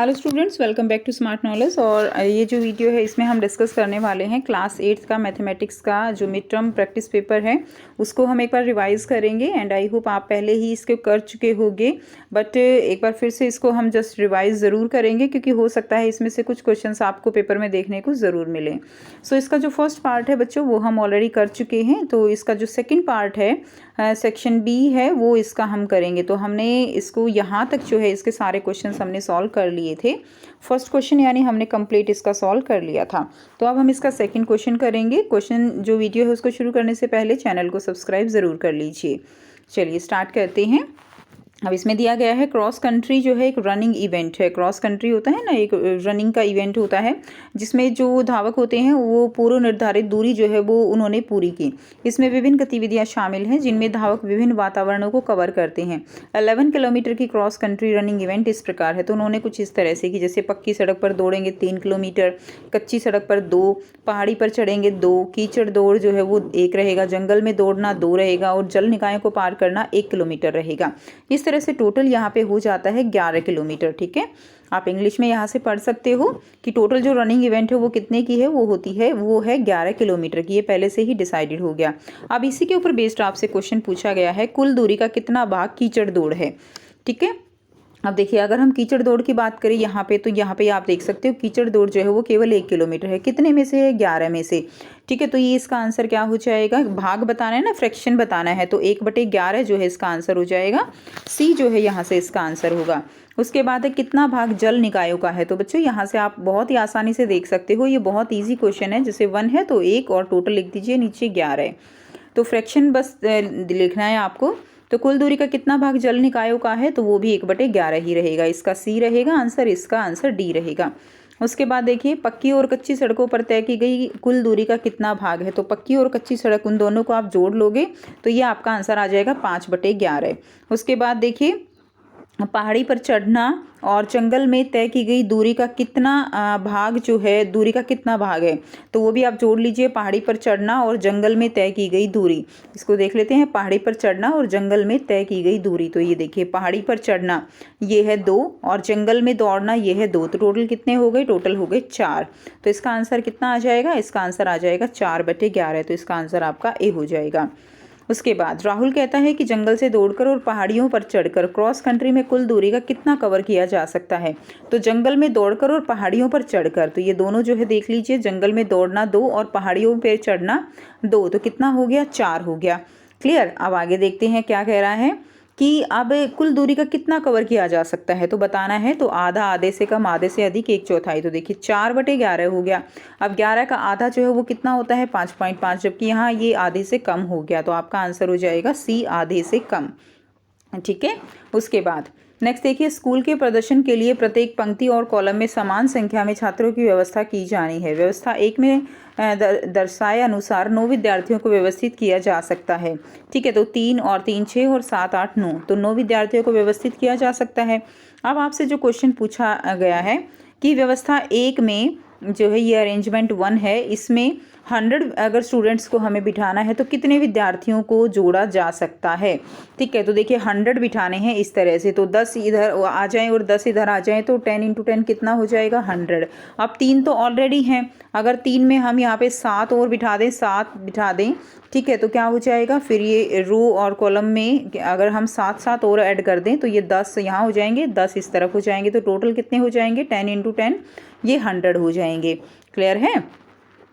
Hello students, welcome back to smart knowledge. और ये जो वीडियो है इसमें हम डिस्कस करने वाले हैं क्लास 8 का मैथमेटिक्स का जो मिड टर्म प्रैक्टिस पेपर है उसको हम एक बार रिवाइज करेंगे। एंड आई होप आप पहले ही इसको कर चुके होंगे, बट एक बार फिर से इसको हम जस्ट रिवाइज ज़रूर करेंगे क्योंकि हो सकता है इसमें से कुछ क्वेश्चंस आपको पेपर में देखने को ज़रूर मिले। सो इसका जो फर्स्ट पार्ट है बच्चों वो हम ऑलरेडी कर चुके हैं, तो इसका जो सेकेंड पार्ट है सेक्शन बी है वो इसका हम करेंगे। तो हमने इसको यहाँ तक जो है इसके सारे क्वेश्चंस हमने सॉल्व कर लिए थे। फर्स्ट क्वेश्चन यानी हमने कंप्लीट इसका सॉल्व कर लिया था। तो अब हम इसका सेकंड क्वेश्चन करेंगे। क्वेश्चन जो वीडियो है उसको शुरू करने से पहले चैनल को सब्सक्राइब ज़रूर कर लीजिए। चलिए स्टार्ट करते हैं। अब इसमें दिया गया है क्रॉस कंट्री जो है एक रनिंग इवेंट है। क्रॉस कंट्री होता है ना, एक रनिंग का इवेंट होता है जिसमें जो धावक होते हैं वो पूर्व निर्धारित दूरी जो है वो उन्होंने पूरी की। इसमें विभिन्न गतिविधियां शामिल हैं जिनमें धावक विभिन्न वातावरणों को कवर करते हैं। 11 किलोमीटर की क्रॉस कंट्री रनिंग इवेंट इस प्रकार है। तो उन्होंने कुछ इस तरह से कि जैसे पक्की सड़क पर दौड़ेंगे 3 किलोमीटर, कच्ची सड़क पर 2, पहाड़ी पर चढ़ेंगे 2, कीचड़ दौड़ जो है वो 1 रहेगा, जंगल में दौड़ना 2 रहेगा और जल निकायों को पार करना 1 किलोमीटर रहेगा। इस तरह से टोटल यहाँ पे हो जाता है 11 किलोमीटर। ठीक है, आप इंग्लिश में यहाँ से पढ़ सकते हो कि टोटल जो रनिंग इवेंट है वो कितने की है, वो है 11 किलोमीटर की। ये पहले से ही डिसाइडेड हो गया। अब इसी के ऊपर बेस्ड आपसे क्वेश्चन पूछा गया है कुल दूरी का कितना भाग कीचड़ दौड़ है। ठीक है, अब देखिए अगर हम कीचड़ दौड़ की बात करें यहाँ पे, तो यहाँ पे आप देख सकते हो कीचड़ दौड़ जो है वो केवल 1 किलोमीटर है। कितने में से है? 11 में से। ठीक है, तो ये इसका आंसर क्या हो जाएगा? भाग बताना है ना, फ्रैक्शन बताना है, तो 1/11 जो है इसका आंसर हो जाएगा। सी जो है यहाँ से इसका आंसर होगा। उसके बाद है कितना भाग जल निकायों का है। तो बच्चों यहाँ से आप बहुत ही आसानी से देख सकते हो, ये बहुत ईजी क्वेश्चन है। जैसे 1 है तो 1 और टोटल लिख दीजिए, नीचे 11 है तो फ्रैक्शन बस लिखना है आपको। तो कुल दूरी का कितना भाग जल निकायों का है, तो वो भी 1/11 ही रहेगा। इसका सी रहेगा आंसर, इसका आंसर डी रहेगा। उसके बाद देखिए पक्की और कच्ची सड़कों पर तय की गई कुल दूरी का कितना भाग है। तो पक्की और कच्ची सड़क उन दोनों को आप जोड़ लोगे तो ये आपका आंसर आ जाएगा 5/11। उसके बाद देखिए पहाड़ी पर चढ़ना और जंगल में तय की गई दूरी का कितना भाग जो है, दूरी का कितना भाग है, तो वो भी आप जोड़ लीजिए। पहाड़ी पर चढ़ना और जंगल में तय की गई दूरी, इसको देख लेते हैं। पहाड़ी पर चढ़ना और जंगल में तय की गई दूरी, तो ये देखिए पहाड़ी पर चढ़ना ये है 2 और जंगल में दौड़ना ये है 2, तो टोटल कितने हो गए? टोटल हो गए 4। तो इसका आंसर कितना आ जाएगा? इसका आंसर आ जाएगा 4/11। तो इसका आंसर आपका ए हो जाएगा। उसके बाद राहुल कहता है कि जंगल से दौड़कर और पहाड़ियों पर चढ़कर क्रॉस कंट्री में कुल दूरी का कितना कवर किया जा सकता है। तो जंगल में दौड़कर और पहाड़ियों पर चढ़कर, तो ये दोनों जो है देख लीजिए, जंगल में दौड़ना 2 और पहाड़ियों पर चढ़ना 2, तो कितना हो गया? 4 हो गया। क्लियर। अब आगे देखते हैं क्या कह रहा है कि अब कुल दूरी का कितना कवर किया जा सकता है। तो बताना है, तो आधा, आधे से कम, आधे से अधिक, 1/4। तो देखिए 4/11 हो गया। अब 11 का आधा जो है वो कितना होता है? 5.5, जबकि यहाँ ये आधे से कम हो गया। तो आपका आंसर हो जाएगा सी, आधे से कम। ठीक है, उसके बाद नेक्स्ट देखिए स्कूल के प्रदर्शन के लिए प्रत्येक पंक्ति और कॉलम में समान संख्या में छात्रों की व्यवस्था की जानी है। व्यवस्था 1 में दर्शाए अनुसार 9 विद्यार्थियों को व्यवस्थित किया जा सकता है। ठीक है, तो 3 और 3 6 और 7 8 9, तो 9 विद्यार्थियों को व्यवस्थित किया जा सकता है। अब आपसे जो क्वेश्चन पूछा गया है कि व्यवस्था 1 में जो है ये अरेंजमेंट 1 है, इसमें 100 अगर स्टूडेंट्स को हमें बिठाना है तो कितने विद्यार्थियों को जोड़ा जा सकता है। ठीक है, तो देखिए 100 बिठाने हैं इस तरह से, तो 10 इधर आ जाएं और 10 इधर आ जाएं, तो 10 × 10 कितना हो जाएगा? 100। अब 3 तो ऑलरेडी हैं, अगर 3 में हम यहाँ पे 7 और बिठा दें, 7 बिठा दें, ठीक है, तो क्या हो जाएगा? फिर ये रो और कॉलम में अगर हम 7 और ऐड कर दें तो ये 10 यहाँ हो जाएंगे, 10 इस तरफ हो जाएंगे, तो टोटल कितने हो जाएंगे? 10 × 10 ये 100 हो जाएंगे। क्लियर है?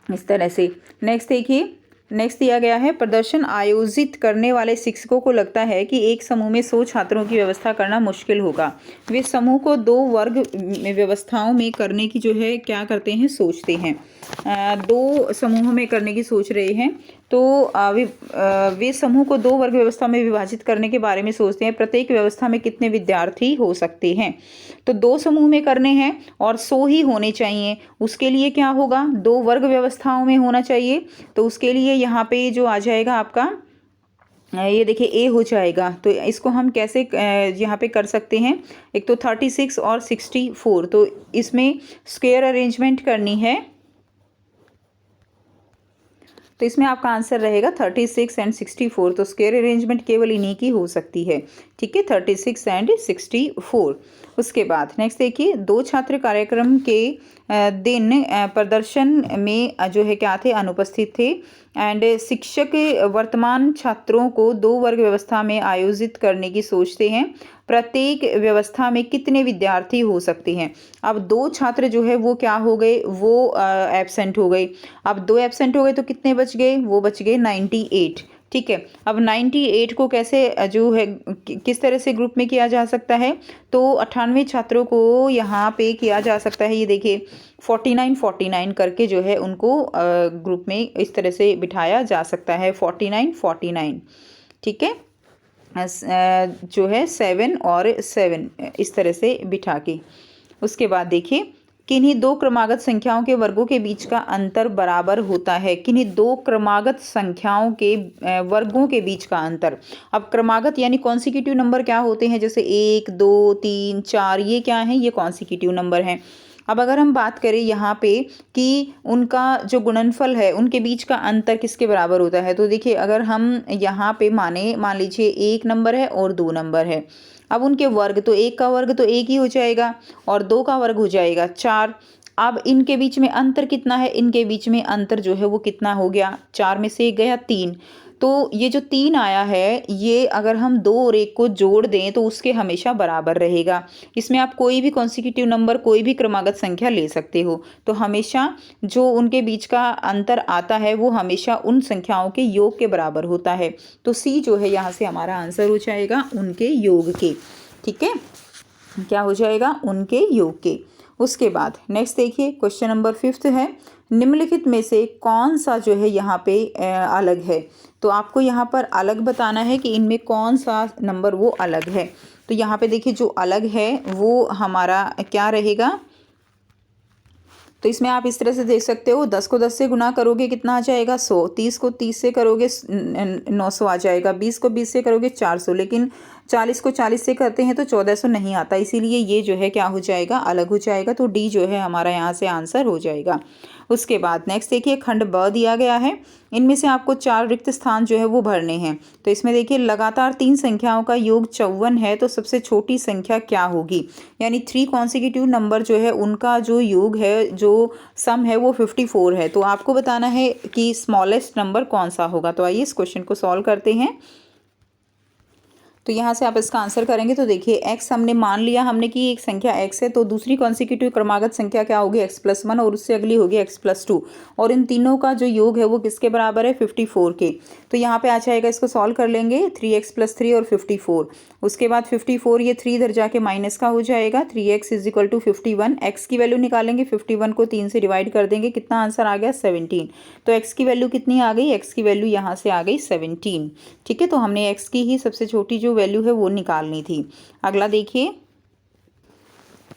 इस तरह से नेक्स्ट देखिए, नेक्स्ट दिया गया है प्रदर्शन आयोजित करने वाले शिक्षकों को लगता है कि एक समूह में 100 छात्रों की व्यवस्था करना मुश्किल होगा। वे समूह को 2 वर्ग में व्यवस्थाओं में करने की जो है क्या करते हैं? सोचते हैं। 2 समूहों में करने की सोच रहे हैं, तो वे समूह को 2 वर्ग व्यवस्था में विभाजित करने के बारे में सोचते हैं। प्रत्येक व्यवस्था में कितने विद्यार्थी हो सकते हैं? तो 2 समूह में करने हैं और 100 ही होने चाहिए। उसके लिए क्या होगा? 2 वर्ग व्यवस्थाओं में होना चाहिए। तो उसके लिए यहाँ पे जो आ जाएगा आपका ये देखिए ए हो जाएगा। तो इसको हम कैसे यहाँ पे कर सकते हैं? एक तो 36 और 64, तो इसमें स्क्वायर अरेंजमेंट करनी है, तो इसमें आपका आंसर रहेगा 36 एंड 64। तो स्क्वायर अरेंजमेंट केवल इन्हीं की हो सकती है, ठीक है, 36 एंड 64। उसके बाद नेक्स्ट देखिए, 2 छात्र कार्यक्रम के दिन प्रदर्शन में जो है क्या थे, अनुपस्थित थे एंड शिक्षक वर्तमान छात्रों को 2 वर्ग व्यवस्था में आयोजित करने की सोचते हैं। प्रत्येक व्यवस्था में कितने विद्यार्थी हो सकते हैं? अब 2 छात्र जो है वो क्या हो गए, वो एब्सेंट हो गए। अब 2 एब्सेंट हो गए तो कितने बच गए, वो बच गए 98। ठीक है, अब 98 को कैसे जो है किस तरह से ग्रुप में किया जा सकता है, तो 98 छात्रों को यहाँ पे किया जा सकता है। ये देखिए 49 करके जो है उनको ग्रुप में इस तरह से बिठाया जा सकता है, 49 ठीक है, जो है 7 और 7 इस तरह से बिठा के। उसके बाद देखिए, किन्हीं 2 क्रमागत संख्याओं के वर्गों के बीच का अंतर बराबर होता है। किन्हीं 2 क्रमागत संख्याओं के वर्गों के बीच का अंतर। अब क्रमागत यानी कॉन्सिक्यूटिव नंबर क्या होते हैं, जैसे 1 2 3 4, ये क्या हैं, ये कॉन्सिक्यूटिव नंबर हैं। अब अगर हम बात करें यहाँ पे कि उनका जो गुणनफल है, उनके बीच का अंतर किसके बराबर होता है, तो देखिए अगर हम यहाँ पे मान लीजिए 1 नंबर है और 2 नंबर है। अब उनके वर्ग, तो 1 का वर्ग तो 1 ही हो जाएगा और 2 का वर्ग हो जाएगा 4। अब इनके बीच में अंतर कितना है, इनके बीच में अंतर जो है वो कितना हो गया, 4 में से 1 गया 3। तो ये जो 3 आया है, ये अगर हम 2 और 1 को जोड़ दें तो उसके हमेशा बराबर रहेगा। इसमें आप कोई भी कॉन्सिक्यूटिव नंबर, कोई भी क्रमागत संख्या ले सकते हो। तो हमेशा जो उनके बीच का अंतर आता है वो हमेशा उन संख्याओं के योग के बराबर होता है। तो सी जो है यहाँ से हमारा आंसर हो जाएगा उनके योग के। ठीक है, क्या हो जाएगा, उनके योग के। उसके बाद नेक्स्ट देखिए, क्वेश्चन नंबर 5 है, निम्नलिखित में से कौन सा जो है यहाँ पे अलग है। तो आपको यहाँ पर अलग बताना है कि इनमें कौन सा नंबर वो अलग है। तो यहाँ पे देखिए जो अलग है वो हमारा क्या रहेगा, तो इसमें आप इस तरह से देख सकते हो, 10 को 10 से गुना करोगे कितना आ जाएगा, 100। 30 को 30 से करोगे 900 आ जाएगा। 20 को 20 से करोगे 400। लेकिन 40 को 40 से करते हैं तो 1400 नहीं आता, इसीलिए ये जो है क्या हो जाएगा, अलग हो जाएगा। तो डी जो है हमारा यहाँ से आंसर हो जाएगा। उसके बाद नेक्स्ट देखिए, खंड ब दिया गया है, इनमें से आपको 4 रिक्त स्थान जो है वो भरने हैं। तो इसमें देखिए लगातार 3 संख्याओं का योग 54 है, तो सबसे छोटी संख्या क्या होगी, यानी 3 कॉन्सिक्यूटिव नंबर जो है उनका जो योग है, जो सम है वो 54 है। तो आपको बताना है कि स्मॉलेस्ट नंबर कौन सा होगा। तो आइए इस क्वेश्चन को सॉल्व करते हैं। तो यहाँ से आप इसका आंसर करेंगे तो देखिए x हमने मान लिया, हमने कि एक संख्या x है, तो दूसरी कॉन्सिक्यूटिव क्रमागत संख्या क्या होगी, x+1 और उससे अगली होगी x+2, और इन तीनों का जो योग है वो किसके बराबर है, 54 के। तो यहाँ पे आ जाएगा, इसको सॉल्व कर लेंगे, 3x + 3 और 54। उसके बाद 54 ये 3 इधर जाके माइनस का हो जाएगा, 3x = 51। x की वैल्यू निकालेंगे, 51 को 3 से डिवाइड कर देंगे, कितना आंसर आ गया, 17। तो x की वैल्यू कितनी आ गई, x की वैल्यू यहाँ से आ गई 17। ठीक है, तो हमने x की ही सबसे छोटी जो वैल्यू है वो निकालनी थी। अगला देखिए,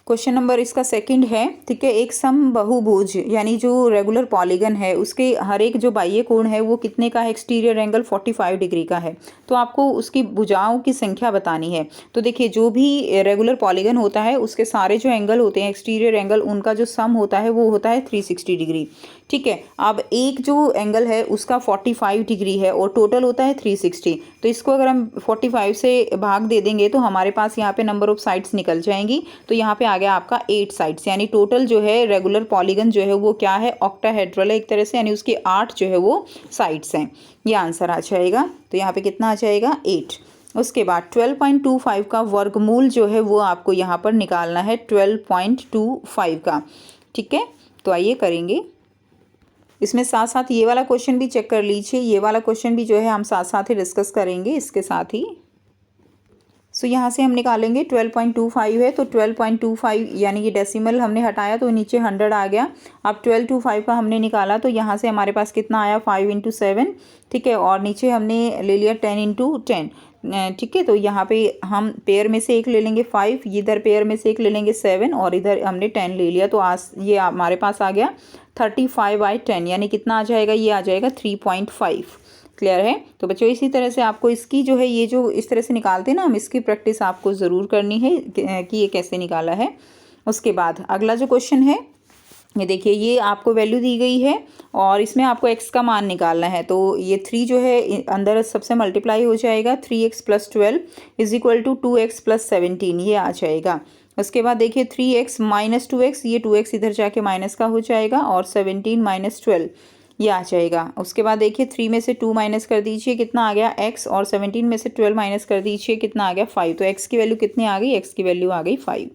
क्वेश्चन नंबर इसका सेकंड है। ठीक है, एक समबाहुभुज यानी जो रेगुलर पॉलीगन है उसके हर एक जो बाह्य कोण है वो कितने का है, एक्सटीरियर एंगल 45 डिग्री का है। तो आपको उसकी भुजाओं की संख्या बतानी है। तो देखिए जो भी रेगुलर पॉलीगन होता है उसके सारे जो एंगल होते हैं, एक्सटीरियर एंगल, उनका जो सम होता है वो होता है 360 डिग्री। ठीक है, अब एक जो एंगल है उसका 45 डिग्री है और टोटल होता है 360। तो इसको अगर हम 45 से भाग दे देंगे तो हमारे पास यहाँ पे नंबर ऑफ साइड्स निकल जाएंगी। तो यहाँ पे आ गया आपका 8 साइड्स, यानी टोटल जो है रेगुलर पॉलीगन जो है वो क्या है, ऑक्टाहेड्रल है एक तरह से, यानी उसके 8 जो है वो साइड्स हैं। ये आंसर आ जाएगा। तो यहाँ पे कितना आ जाएगा, 8। उसके बाद 12.25 का वर्गमूल जो है वो आपको यहाँ पर निकालना है, 12.25 का। ठीक है, तो आइए करेंगे। इसमें साथ साथ ये वाला क्वेश्चन भी चेक कर लीजिए, ये वाला क्वेश्चन भी जो है हम साथ साथ ही डिस्कस करेंगे इसके साथ ही। सो यहाँ से हम निकालेंगे, 12.25 है तो 12.25 यानी कि डेसिमल हमने हटाया तो नीचे 100 आ गया। अब 1225 का हमने निकाला तो यहाँ से हमारे पास कितना आया, 5 × 7। ठीक है, और नीचे हमने ले लिया 10 × 10। ठीक है, तो यहाँ पे हम पेयर में से एक ले लेंगे 5, इधर पेयर में से एक ले लेंगे 7 और इधर हमने 10 ले लिया। तो आज ये हमारे पास आ गया 35/10, यानी कितना आ जाएगा, ये आ जाएगा 3.5। क्लियर है। तो बच्चों इसी तरह से आपको इसकी जो है, ये जो इस तरह से निकालते हैं ना हम, इसकी प्रैक्टिस आपको ज़रूर करनी है कि ये कैसे निकाला है। उसके बाद अगला जो क्वेश्चन है ये देखिए ये आपको वैल्यू दी गई है और इसमें आपको x का मान निकालना है। तो ये 3 जो है अंदर सबसे मल्टीप्लाई हो जाएगा, 3x + 12 is equal to 2x + 17 ये आ जाएगा। उसके बाद देखिए 3x - 2x, ये 2x इधर जाके माइनस का हो जाएगा और 17 - 12 ये आ जाएगा। उसके बाद देखिए 3 में से 2 माइनस कर दीजिए, कितना आ गया x, और 17 में से 12 माइनस कर दीजिए, कितना आ गया 5। तो x की वैल्यू कितनी आ गई, x की वैल्यू आ गई 5।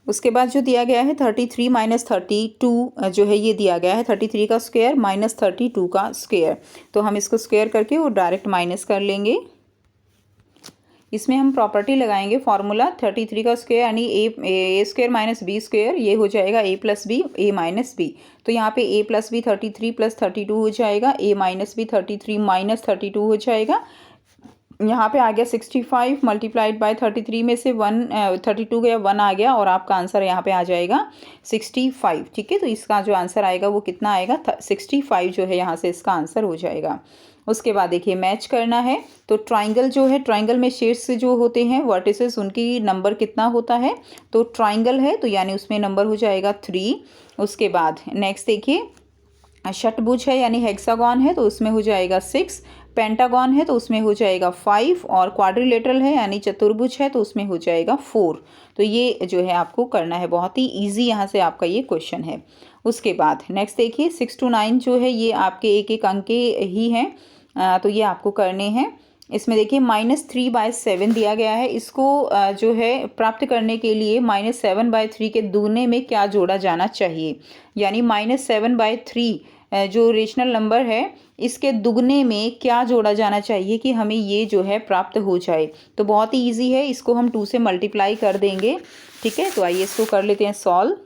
उसके बाद जो दिया गया है 33 - 32 जो है ये दिया गया है 33 का स्क्वायर - 32 का स्क्वायर। तो हम इसको स्क्वायर करके वो डायरेक्ट माइनस कर लेंगे। इसमें हम प्रॉपर्टी लगाएंगे फॉर्मूला 33 का स्क्वायर यानी ए स्क्वायर - बी स्क्वायर, ये हो जाएगा a + b a - b। तो यहाँ पे a + b 33 + 32 हो जाएगा, a - b 33 - 32 हो जाएगा। यहाँ पे आ गया 65 मल्टीप्लाइड बाय 33 में से 32 गया 1 आ गया और आपका आंसर यहाँ पे आ जाएगा 65। ठीक है, तो इसका जो आंसर आएगा वो कितना आएगा 65 जो है यहाँ से इसका आंसर हो जाएगा। उसके बाद देखिए मैच करना है तो ट्राइंगल जो है, ट्राइंगल में शेड्स जो होते हैं वर्टिसेस उनकी नंबर कितना होता है, तो ट्राइंगल है तो यानी उसमें नंबर हो जाएगा 3। उसके बाद नेक्स्ट देखिए षटभुज है यानी हेक्सागॉन है तो उसमें हो जाएगा 6, पेंटागॉन है तो उसमें हो जाएगा 5 और क्वाड्रिलेटरल है यानी चतुर्भुज है तो उसमें हो जाएगा 4। तो ये जो है आपको करना है, बहुत ही इजी यहाँ से आपका ये क्वेश्चन है। उसके बाद नेक्स्ट देखिए 6 to 9 जो है ये आपके एक एक अंक के ही हैं, तो ये आपको करने हैं। इसमें देखिए -3/7 दिया गया है, इसको जो है प्राप्त करने के लिए -7/3 के दुगने में क्या जोड़ा जाना चाहिए, यानी -7/3 जो रेशनल नंबर है इसके दुगने में क्या जोड़ा जाना चाहिए कि हमें ये जो है प्राप्त हो जाए। तो बहुत ही ईजी है, इसको हम 2 से मल्टीप्लाई कर देंगे। ठीक है, तो आइए इसको कर लेते हैं सॉल्व।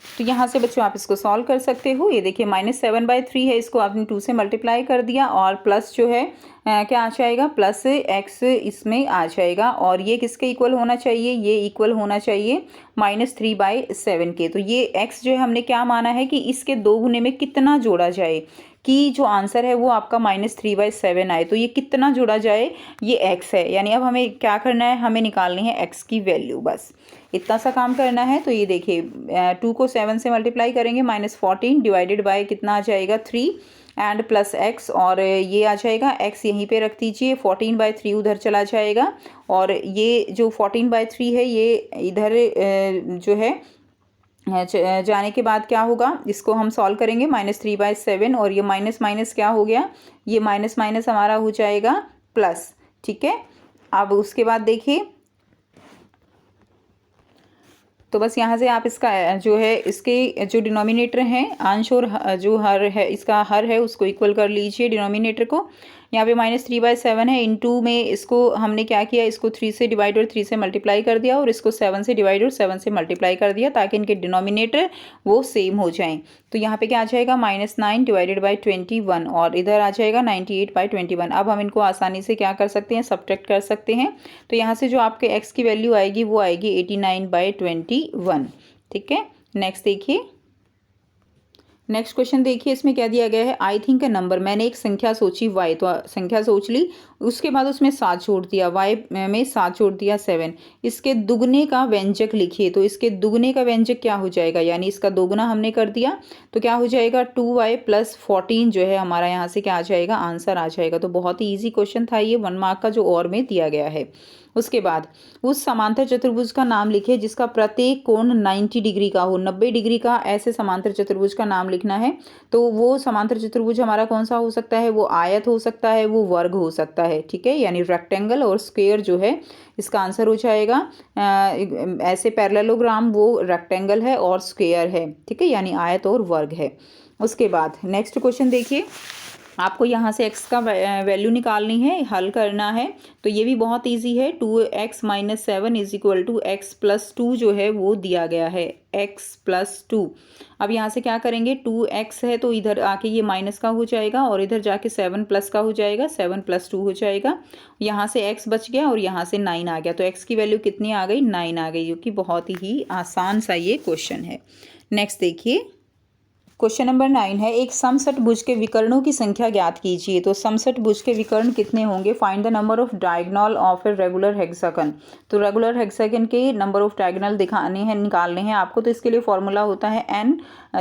तो यहाँ से बच्चों आप इसको सॉल्व कर सकते हो। ये देखिए -7/3 है, इसको आपने 2 से मल्टीप्लाई कर दिया और प्लस जो है क्या आ जाएगा +x इसमें आ जाएगा और ये किसके इक्वल होना चाहिए, ये इक्वल होना चाहिए -3/7 के। तो ये x जो है हमने क्या माना है कि इसके 2 गुने में कितना जोड़ा जाए कि जो आंसर है वो आपका -3/7 आए। तो ये कितना जोड़ा जाए, ये x है, यानी अब हमें क्या करना है, हमें निकालनी है x की वैल्यू, बस इतना सा काम करना है। तो ये देखिए 2 को 7 से मल्टीप्लाई करेंगे -14 डिवाइडेड बाय कितना आ जाएगा 3 एंड +x और ये आ जाएगा x यहीं पे रख दीजिए, 14/3 उधर चला जाएगा और ये जो 14/3 है ये इधर जो है जाने के बाद क्या होगा, इसको हम सॉल्व करेंगे -3/7 और ये माइनस माइनस क्या हो गया, ये माइनस माइनस हमारा हो जाएगा प्लस। ठीक है, अब उसके बाद देखिए तो बस यहाँ से आप इसका जो है इसके जो डिनोमिनेटर हैं अंश और जो हर है इसका हर है उसको इक्वल कर लीजिए डिनोमिनेटर को। यहाँ पे -3/7 है, इनटू में इसको हमने क्या किया, इसको 3 से डिवाइड और 3 से मल्टीप्लाई कर दिया और इसको 7 से डिवाइड और 7 से मल्टीप्लाई कर दिया ताकि इनके डिनोमिनेटर वो सेम हो जाएं। तो यहाँ पे क्या आ जाएगा -9 डिवाइडेड बाई 21 और इधर आ जाएगा 98/21। अब हम इनको आसानी से क्या कर सकते हैं, सब्ट्रैक्ट कर सकते हैं। तो यहाँ से जो आपके x की वैल्यू आएगी वो आएगी 89/21। ठीक है, नेक्स्ट देखिए, नेक्स्ट क्वेश्चन देखिए इसमें क्या दिया गया है, आई थिंक अ नंबर, मैंने एक संख्या सोची y, तो संख्या सोच ली, उसके बाद उसमें 7 जोड़ दिया, y में 7 जोड़ दिया 7, इसके दुगने का व्यंजक लिखिए। तो इसके दुगने का व्यंजक क्या हो जाएगा, यानी इसका दोगुना हमने कर दिया तो क्या हो जाएगा 2y + 14 जो है हमारा यहाँ से क्या आ जाएगा, आंसर आ जाएगा। तो बहुत ही ईजी क्वेश्चन था ये, 1 मार्क का जो और में दिया गया है। उसके बाद उस समांतर चतुर्भुज का नाम लिखिए जिसका प्रत्येक कोण 90 डिग्री का हो, 90 डिग्री का ऐसे समांतर चतुर्भुज का नाम लिखना है। तो वो समांतर चतुर्भुज हमारा कौन सा हो सकता है, वो आयत हो सकता है, वो वर्ग हो सकता है। ठीक है, यानी रेक्टेंगल और स्क्वायर जो है इसका आंसर हो जाएगा ऐसे पैरेललोग्राम वो रेक्टेंगल है और स्क्वायर है। ठीक है, यानी आयत और वर्ग है। उसके बाद नेक्स्ट क्वेश्चन देखिए, आपको यहाँ से x का वैल्यू निकालनी है, हल करना है। तो ये भी बहुत इजी है, 2x - 7 is equal to x + 2 जो है वो दिया गया है, x + 2। अब यहाँ से क्या करेंगे, 2x है तो इधर आके ये माइनस का हो जाएगा और इधर जाके 7 प्लस का हो जाएगा, 7 + 2 हो जाएगा। यहाँ से x बच गया और यहाँ से 9 आ गया, तो x की वैल्यू कितनी आ गई, 9 आ गई, जो कि बहुत ही आसान सा ये क्वेश्चन है। नेक्स्ट देखिए, क्वेश्चन नंबर 9 है, एक समषटभुज के विकर्णों की संख्या ज्ञात कीजिए। तो समषटभुज के विकर्ण कितने होंगे? Find the number of diagonal of a regular hexagon. तो रेगुलर हेक्सागन के नंबर ऑफ डायगोनल दिखाने हैं, निकालने हैं आपको। तो इसके लिए फॉर्मूला होता है n,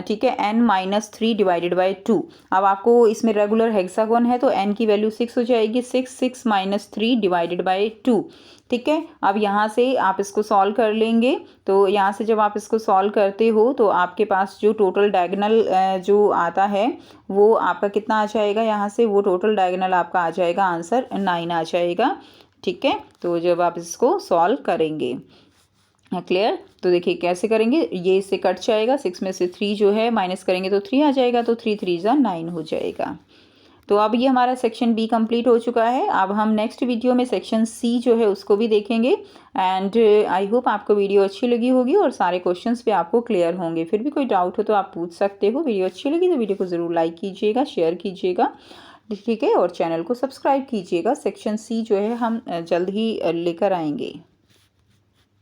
ठीक है, n-3 डिवाइडेड बाई 2। अब आपको इसमें रेगुलर हेक्सागन है तो n की वैल्यू 6 हो जाएगी, 6 माइनस 3 डिवाइडेड बाई 2, ठीक है। अब यहाँ से आप इसको सॉल्व कर लेंगे। तो यहाँ से जब आप इसको सॉल्व करते हो तो आपके पास जो टोटल डायगोनल जो आता है वो आपका कितना आ जाएगा? यहाँ से वो टोटल डायगोनल आपका आ जाएगा, आंसर 9 आ जाएगा, ठीक है। तो जब आप इसको सॉल्व करेंगे, क्लियर? तो देखिए कैसे करेंगे, ये इससे कट जाएगा, 6 में से 3 जो है माइनस करेंगे तो 3 आ जाएगा, तो 3 3 जा 9 हो जाएगा। तो अब ये हमारा सेक्शन बी कंप्लीट हो चुका है। अब हम नेक्स्ट वीडियो में सेक्शन सी जो है उसको भी देखेंगे। एंड आई होप आपको वीडियो अच्छी लगी होगी और सारे क्वेश्चंस भी आपको क्लियर होंगे। फिर भी कोई डाउट हो तो आप पूछ सकते हो। वीडियो अच्छी लगी तो वीडियो को ज़रूर लाइक कीजिएगा, शेयर कीजिएगा, ठीक है, और चैनल को सब्सक्राइब कीजिएगा। सेक्शन सी जो है हम जल्द ही लेकर आएंगे।